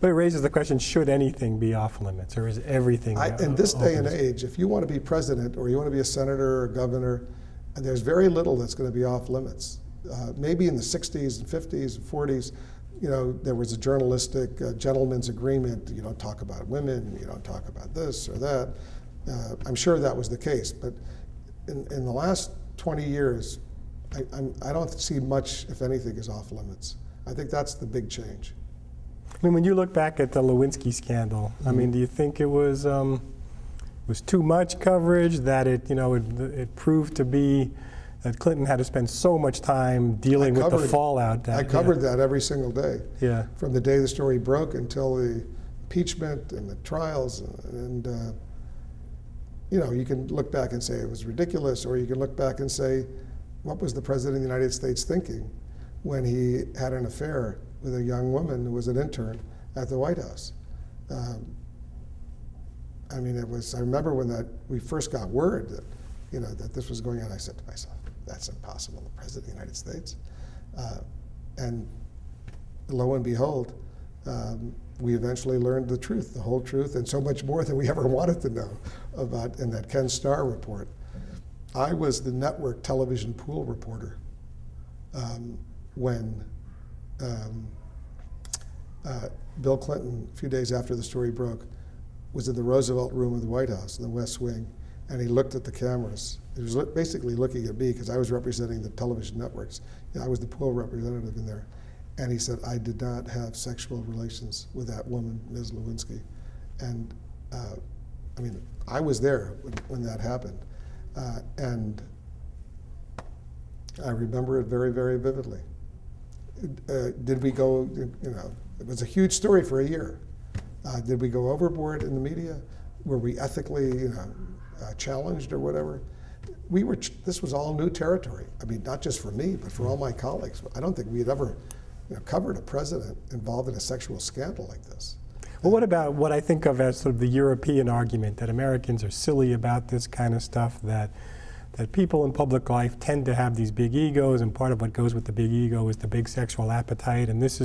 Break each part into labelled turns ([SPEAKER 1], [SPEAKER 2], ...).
[SPEAKER 1] But it raises the question, should anything be off limits, or is everything
[SPEAKER 2] In this day and
[SPEAKER 1] open?
[SPEAKER 2] age, if you want to be president or you want to be a senator or a governor, there's very little that's going to be off limits. Maybe in the 60s and 50s and 40s, there was a journalistic gentleman's agreement. You don't talk about women, you don't talk about this or that. I'm sure that was the case, but in the last 20 years, I don't see much, if anything, is off limits. I think that's the big change.
[SPEAKER 1] I mean, when you look back at the Lewinsky scandal, I mean, do you think it was too much coverage, that it proved to be that Clinton had to spend so much time dealing with the fallout?
[SPEAKER 2] I covered that every single day.
[SPEAKER 1] Yeah.
[SPEAKER 2] From the day the story broke until the impeachment and the trials, and you can look back and say it was ridiculous, or you can look back and say, what was the President of the United States thinking when he had an affair with a young woman who was an intern at the White House? I mean, I remember when we first got word that this was going on, I said to myself, that's impossible, the President of the United States. And lo and behold, we eventually learned the truth, the whole truth, and so much more than we ever wanted to know about in that Ken Starr report. I was the network television pool reporter when Bill Clinton, a few days after the story broke, was in the Roosevelt room of the White House in the West Wing, and he looked at the cameras. He was basically looking at me because I was representing the television networks. I was the pool representative in there. And he said, I did not have sexual relations with that woman, Ms. Lewinsky. And I mean, I was there when that happened. And I remember it very, very vividly. Did we go, it was a huge story for a year. Did we go overboard in the media? Were we ethically, challenged or whatever? This was all new territory. I mean, not just for me, but for all my colleagues. I don't think we had ever covered a president involved in a sexual scandal like this.
[SPEAKER 1] Well, what about what I think of as sort of the European argument, that Americans are silly about this kind of stuff, that people in public life tend to have these big egos, and part of what goes with the big ego is the big sexual appetite, and this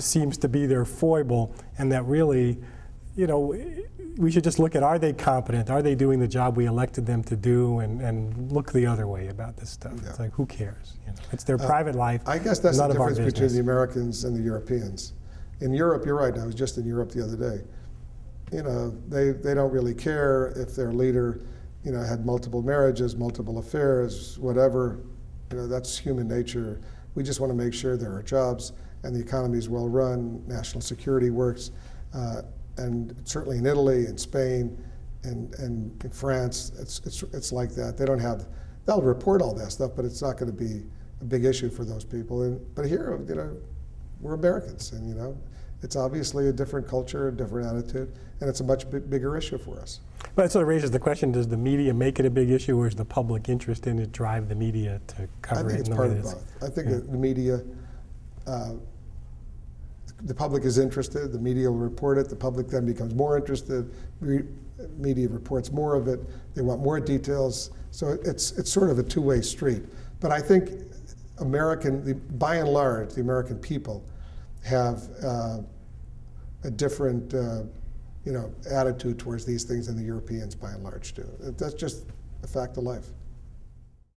[SPEAKER 1] seems to be their foible, and that really, we should just look at, are they competent? Are they doing the job we elected them to do? And look the other way about this stuff. Yeah. It's like, who cares? It's their private life.
[SPEAKER 2] I guess that's the difference
[SPEAKER 1] between
[SPEAKER 2] the Americans and the Europeans. In Europe, you're right, I was just in Europe the other day. They don't really care if their leader, had multiple marriages, multiple affairs, whatever. That's human nature. We just want to make sure there are jobs and the economy is well run, national security works. And certainly in Italy and Spain and in France, it's like that. They'll report all that stuff, but it's not going to be a big issue for those people. But here, we're Americans, and it's obviously a different culture, a different attitude, and it's a much bigger issue for us.
[SPEAKER 1] But it sort of raises the question, does the media make it a big issue, or is the public interest in it drive the media to cover it?
[SPEAKER 2] I think it's part of both. I think that the media, the public is interested, the media will report it, the public then becomes more interested, media reports more of it, they want more details, so it's sort of a two-way street. But I think by and large, the American people have a different attitude towards these things than the Europeans by and large do. That's just a fact of life.